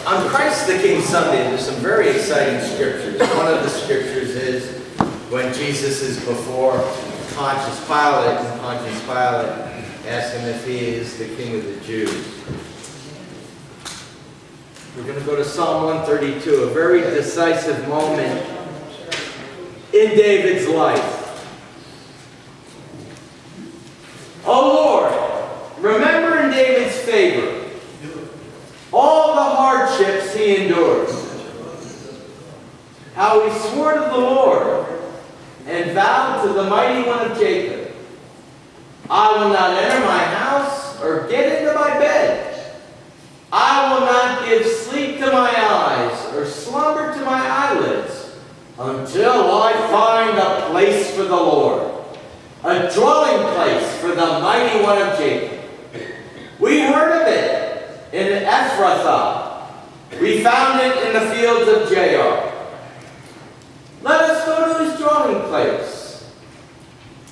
On Christ the King Sunday, there's some very exciting scriptures. One of the scriptures is when Jesus is before Pontius Pilate, and Pontius Pilate asks him if he is the King of the Jews. We're going to go to Psalm 132, a very decisive moment in David's life. O Lord, remember in David's favor all the hardships he endured, how he swore to the Lord and vowed to the mighty one of Jacob, I will not enter my house or get into my bed. I will not give sleep to my eyes or slumber to my eyelids until I find a place for the Lord, a dwelling place for the mighty one of Jacob. We heard of it in Ephrathah. We found it in the fields of Jair. Let us go to his dwelling place.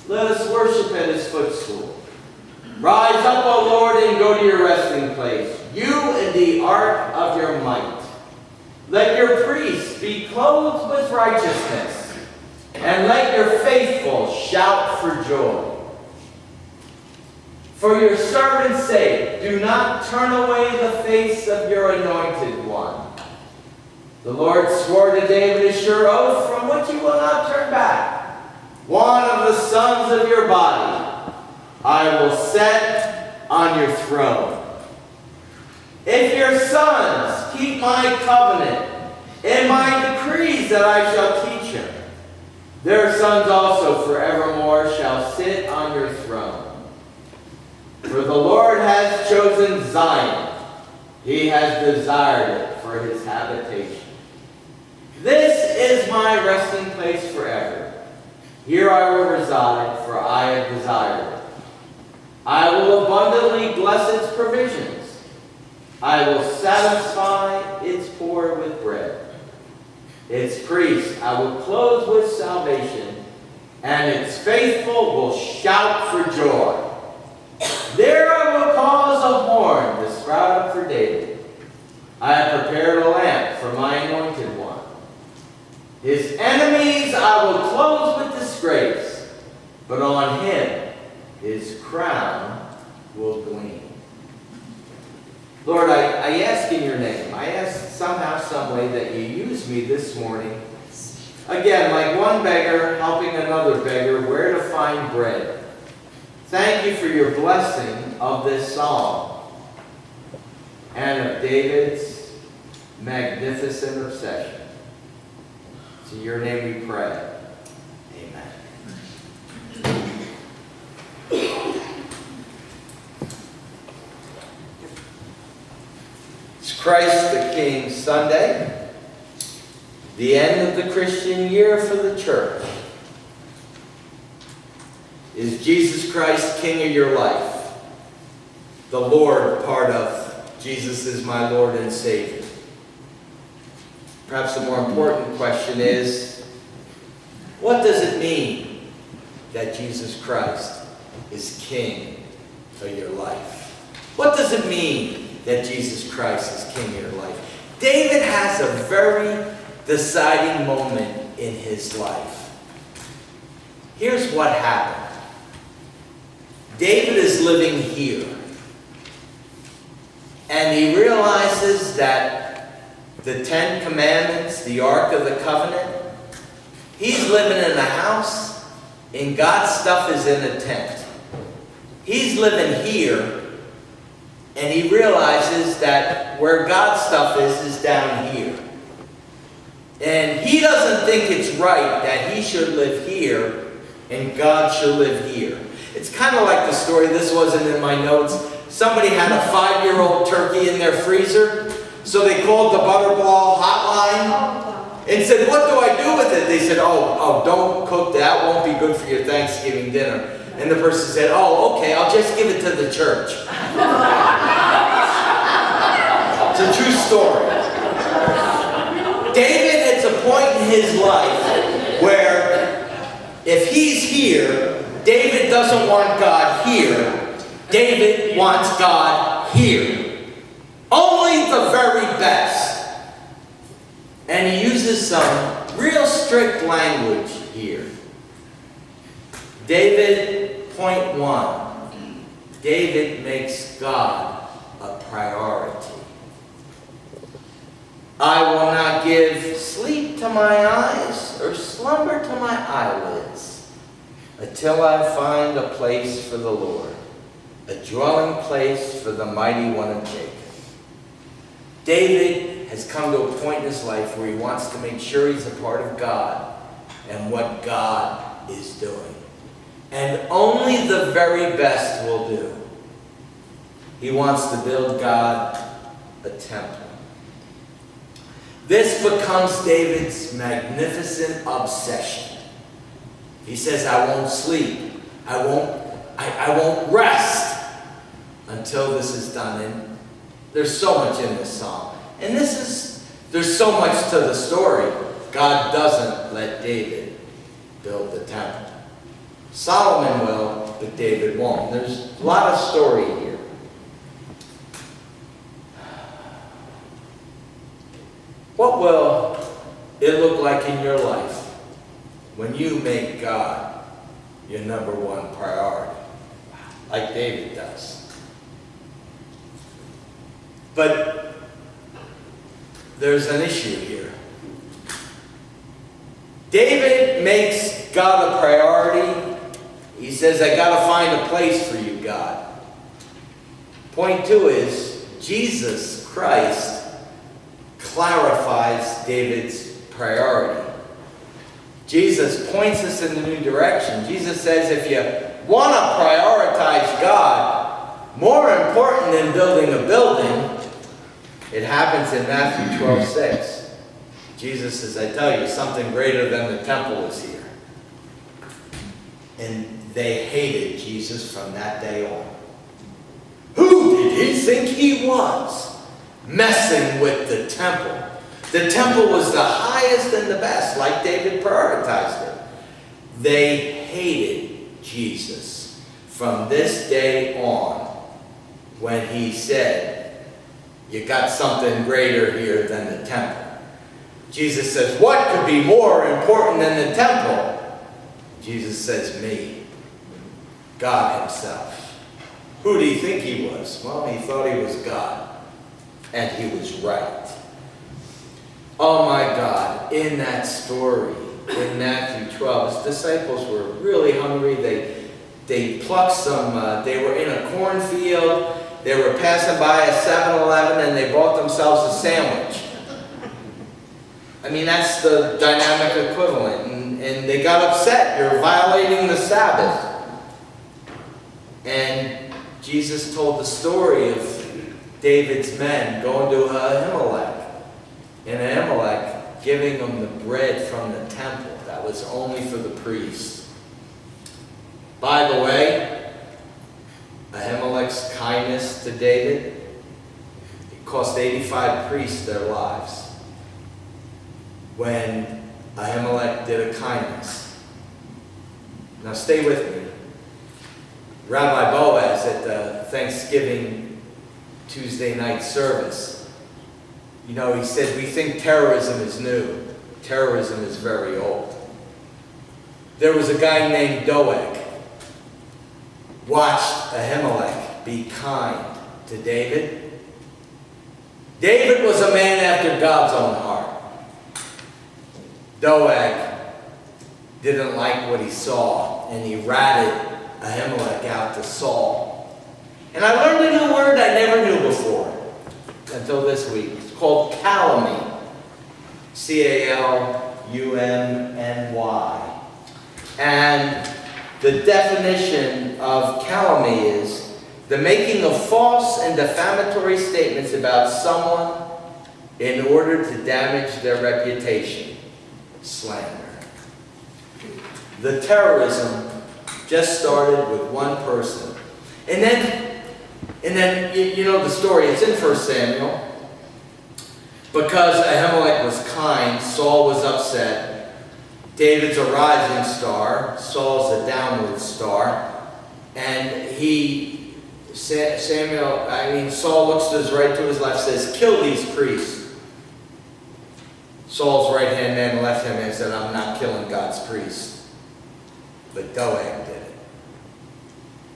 Let us worship at his footstool. Rise up, O Lord, and go to your resting place, you in the ark of your might. Let your priests be clothed with righteousness, and let your faithful shout for joy. For your servant's sake, do not turn away the face of your anointed one. The Lord swore to David a sure oath from which you will not turn back. One of the sons of your body I will set on your throne. If your sons keep my covenant and my decrees that I shall teach them, their sons also forevermore shall sit on your throne. For the Lord has chosen Zion. He has desired it for his habitation. This is my resting place forever. Here I will reside, for I have desired it. I will abundantly bless its provisions. I will satisfy its poor with bread. Its priests I will clothe with salvation, and its faithful will shout for joy. There I will cause a horn to sprout up for David. I have prepared a lamp for my anointed one. His enemies I will clothe with disgrace, but on him his crown will gleam. Lord, I ask in your name, I ask somehow, some way that you use me this morning. Again, like one beggar helping another beggar, where to find bread. Thank you for your blessing of this psalm and of David's magnificent obsession. In your name we pray. Amen. It's Christ the King Sunday, the end of the Christian year for the church. Is Jesus Christ King of your life? The Lord part of Jesus is my Lord and Savior. Perhaps the more important question is, what does it mean that Jesus Christ is King of your life? What does it mean that Jesus Christ is King of your life? David has a very deciding moment in his life. Here's what happened. David is living here, and he realizes that the Ten Commandments, the Ark of the Covenant, he's living in a house, and God's stuff is in a tent. He's living here, and he realizes that where God's stuff is down here. And he doesn't think it's right that he should live here, and God should live here. It's kind of like the story, this wasn't in my notes. Somebody had a 5-year-old turkey in their freezer, so they called the Butterball hotline and said, what do I do with it? They said, oh, don't cook that, won't be good for your Thanksgiving dinner. And the person said, oh, okay, I'll just give it to the church. It's a true story. David hits a point in his life where if he's here, David doesn't want God here. David wants God here. Only the very best And he uses some real strict language here. David, point 1. David makes God a priority. I will not give sleep to my eyes or slumber to my eyelids until I find a place for the Lord, a dwelling place for the mighty one of Jacob. David has come to a point in his life where he wants to make sure he's a part of God and what God is doing. And only the very best will do. He wants to build God a temple. This becomes David's magnificent obsession. He says, I won't sleep. I won't rest until this is done. And there's so much in this psalm. And there's so much to the story. God doesn't let David build the temple. Solomon will, but David won't. There's a lot of story here. What will it look like in your life when you make God your number one priority, like David does? But there's an issue here. David makes God a priority. He says, I got to find a place for you, God. Point 2 is, Jesus Christ clarifies David's priority. Jesus points us in a new direction. Jesus says, if you want to prioritize God, more important than building a building, it happens in Matthew 12:6. Jesus says, I tell you, something greater than the temple is here. And they hated Jesus from that day on. Who did he think he was? Messing with the temple. The temple was the highest and the best, like David prioritized it. They hated Jesus from this day on when he said, you got something greater here than the temple. Jesus says, what could be more important than the temple? Jesus says, me. God himself. Who do you think he was? Well, he thought he was God. And he was right. Oh my God, in that story, in Matthew 12, his disciples were really hungry. They plucked some, they were in a cornfield. They were passing by a 7-Eleven and they bought themselves a sandwich. I mean, that's the dynamic equivalent. And they got upset. You're violating the Sabbath. And Jesus told the story of David's men going to Ahimelech, and Ahimelech giving them the bread from the temple that was only for the priests. By the way, Ahimelech's kindness to David, it cost 85 priests their lives. When Ahimelech did a kindness. Now stay with me. Rabbi Boaz at the Thanksgiving Tuesday night service, he said, we think terrorism is new. Terrorism is very old. There was a guy named Doeg. Watched Ahimelech be kind to David. David was a man after God's own heart. Doeg didn't like what he saw, and he ratted Ahimelech out to Saul. And I learned a new word I never knew before until this week. It's called calumny. C-A-L-U-M-N-Y. And the definition of calumny is the making of false and defamatory statements about someone in order to damage their reputation. Slander. The terrorism just started with one person. And then you know the story. It's in 1 Samuel. Because Ahimelech was kind, Saul was upset. David's a rising star. Saul's a downward star. And Saul looks to his right, to his left, says, kill these priests. Saul's right-hand man and left-hand man said, I'm not killing God's priest. But Doeg did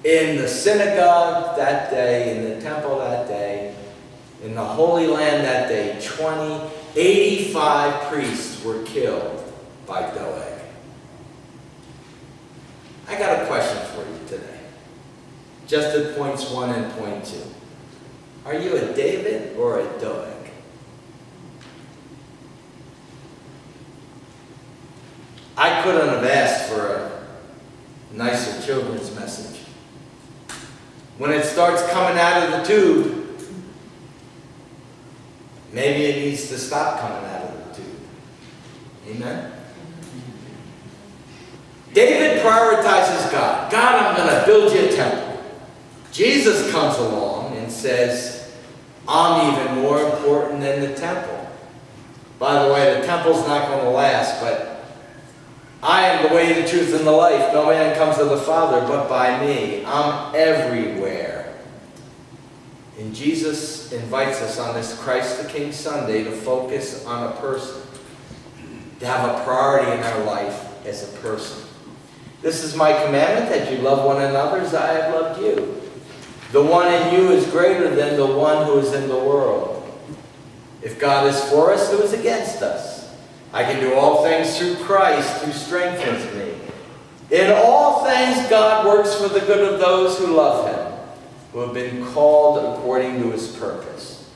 it. In the synagogue that day, in the temple that day, in the Holy Land that day, 85 priests were killed by Doeg. I got a question for you today. Just at points 1 and point 2. Are you a David or a Doeg? I couldn't have asked for a nicer children's message. When it starts coming out of the tube, maybe it needs to stop coming out of the tube. Amen? David prioritizes God. God, I'm going to build you a temple. Jesus comes along and says, I'm even more important than the temple. By the way, the temple's not going to last, but I am the way, the truth, and the life. No man comes to the Father but by me. I'm everywhere. And Jesus invites us on this Christ the King Sunday to focus on a person. To have a priority in our life as a person. This is my commandment, that you love one another as I have loved you. The one in you is greater than the one who is in the world. If God is for us, who is against us? I can do all things through Christ who strengthens me. In all things God works for the good of those who love him, who have been called according to his purpose.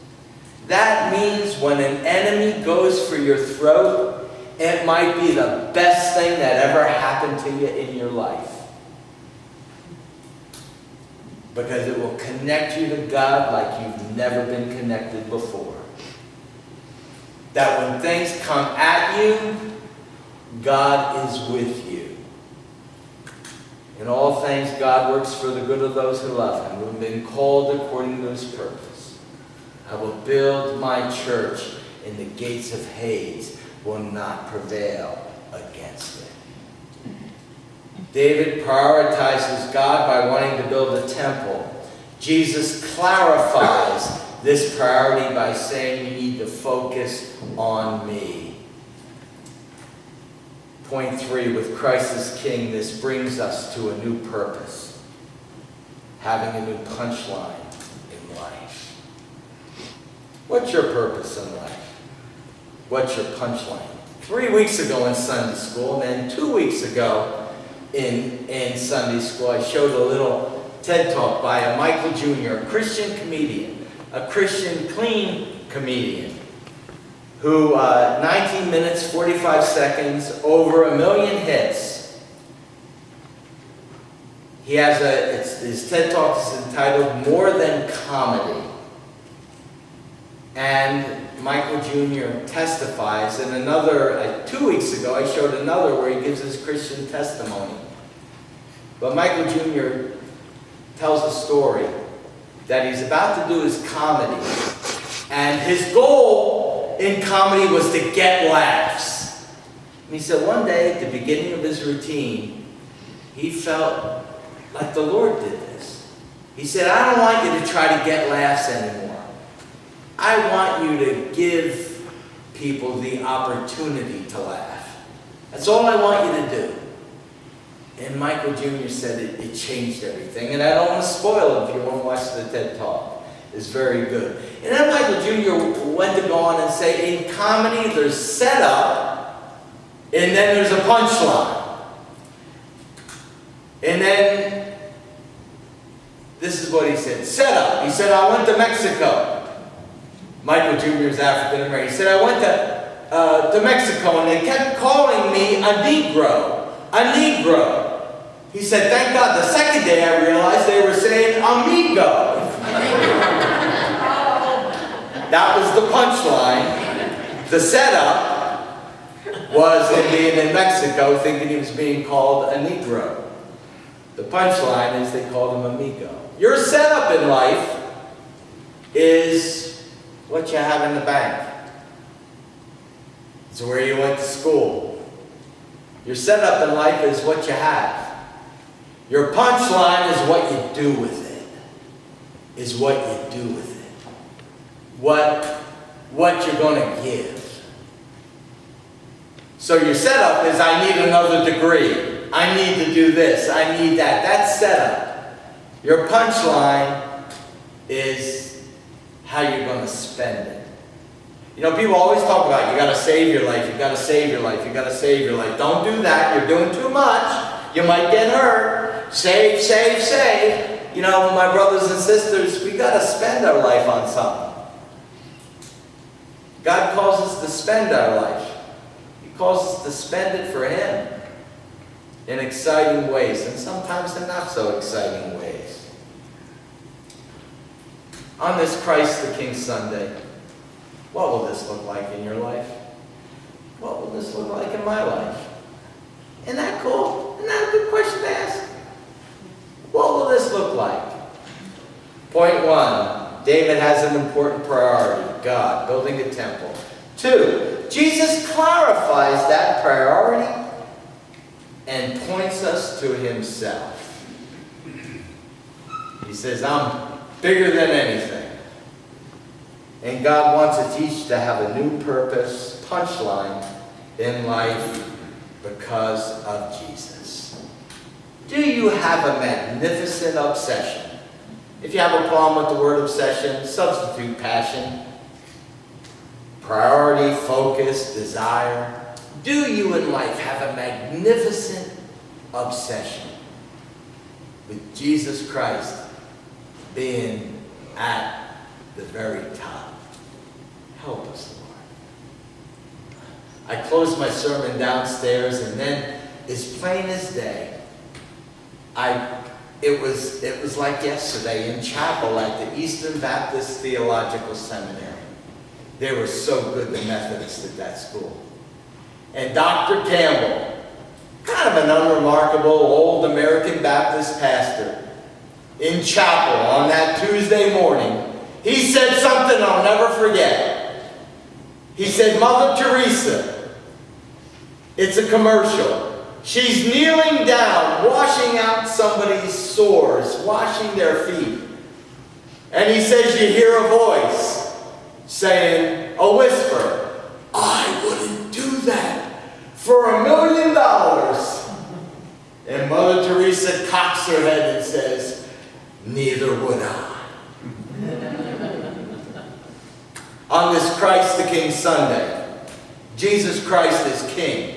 That means when an enemy goes for your throat, it might be the best thing that ever happened to you in your life. Because it will connect you to God like you've never been connected before. That when things come at you, God is with you. In all things, God works for the good of those who love him, who have been called according to his purpose. I will build my church, and the gates of Hades will not prevail against it. David prioritizes God by wanting to build a temple. Jesus clarifies this priority by saying you need to focus on me. Point 3, with Christ as King, this brings us to a new purpose. Having a new punchline in life. What's your purpose in life? What's your punchline? 3 weeks ago in Sunday school, and then 2 weeks ago in Sunday school, I showed a little TED Talk by a Michael Jr., a Christian comedian, a Christian clean comedian, who 19 minutes, 45 seconds, over 1 million hits. He has his TED Talk is entitled More Than Comedy. And Michael Jr. testifies, and another, 2 weeks ago, I showed another where he gives his Christian testimony. But Michael Jr. tells a story that he's about to do his comedy, and his goal in comedy was to get laughs. And he said one day at the beginning of his routine, he felt like the Lord did this. He said, I don't want you to try to get laughs anymore. I want you to give people the opportunity to laugh. That's all I want you to do. And Michael Jr. said it changed everything. And I don't want to spoil it if you want to watch the TED Talk. It's very good. And then Michael Jr. went to go on and say, in comedy there's setup, and then there's a punchline. And then, this is what he said. Setup. He said, I went to Mexico. Michael Jr. is African American. He said, I went to Mexico, and they kept calling me a Negro. A Negro. He said, thank God, the second day I realized they were saying amigo. That was the punchline. The setup was him being in Mexico thinking he was being called a Negro. The punchline is they called him amigo. Your setup in life is what you have in the bank. It's where you went to school. Your setup in life is what you have. Your punchline is what you do with it. Is what you do with it. What you're going to give. So your setup is, I need another degree. I need to do this. I need that. That's setup. Your punchline is how you're going to spend it. You know, people always talk about, you got to save your life, you got to save your life, you got to save your life. Don't do that. You're doing too much. You might get hurt. Save, save, save. You know, my brothers and sisters, we got to spend our life on something. God calls us to spend our life. He calls us to spend it for Him in exciting ways, and sometimes in not so exciting ways. On this Christ the King Sunday, what will this look like in your life? What will this look like in my life? Isn't that cool? Isn't that a good question to ask? What will this look like? Point 1, David has an important priority, God, building a temple. 2, Jesus clarifies that priority and points us to Himself. He says, I'm bigger than anything. And God wants us each to have a new purpose, punchline in life because of Jesus. Do you have a magnificent obsession? If you have a problem with the word obsession, substitute passion, priority, focus, desire. Do you in life have a magnificent obsession with Jesus Christ being at the very top? Help us, Lord. I closed my sermon downstairs, and then, as plain as day, it was like yesterday in chapel at the Eastern Baptist Theological Seminary. They were so good, the Methodists at that school. And Dr. Campbell, kind of an unremarkable old American Baptist pastor, in chapel on that Tuesday morning, he said something I'll never forget. He said, Mother Teresa, it's a commercial. She's kneeling down, washing out somebody's sores, washing their feet. And he says, you hear a voice saying, a whisper, I wouldn't do that for $1 million. And Mother Teresa cocks her head and says, neither would I. On this Christ the King Sunday, Jesus Christ is King.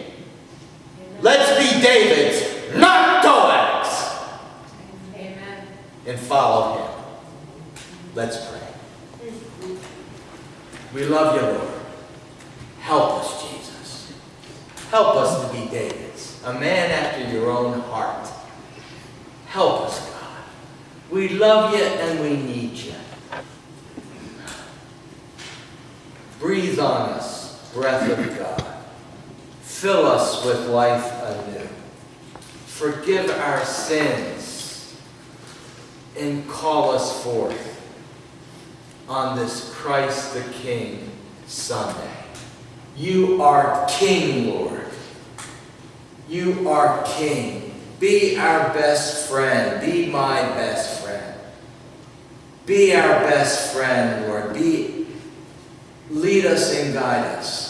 Let's be David's, not Doeg's. Amen. And follow Him. Let's pray. We love you, Lord. Help us, Jesus. Help us to be David's, a man after your own heart. Help us, God. We love you and we need you. Breathe on us, breath of God. Fill us with life anew. Forgive our sins and call us forth on this Christ the King Sunday. You are King, Lord. You are King. Be our best friend. Be my best friend. Be our best friend, Lord. Lead us and guide us.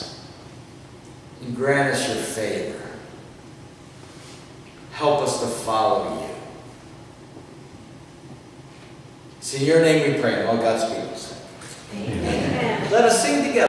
And grant us your favor. Help us to follow you. It's in your name we pray, and all God's people say. Amen. Let us sing together.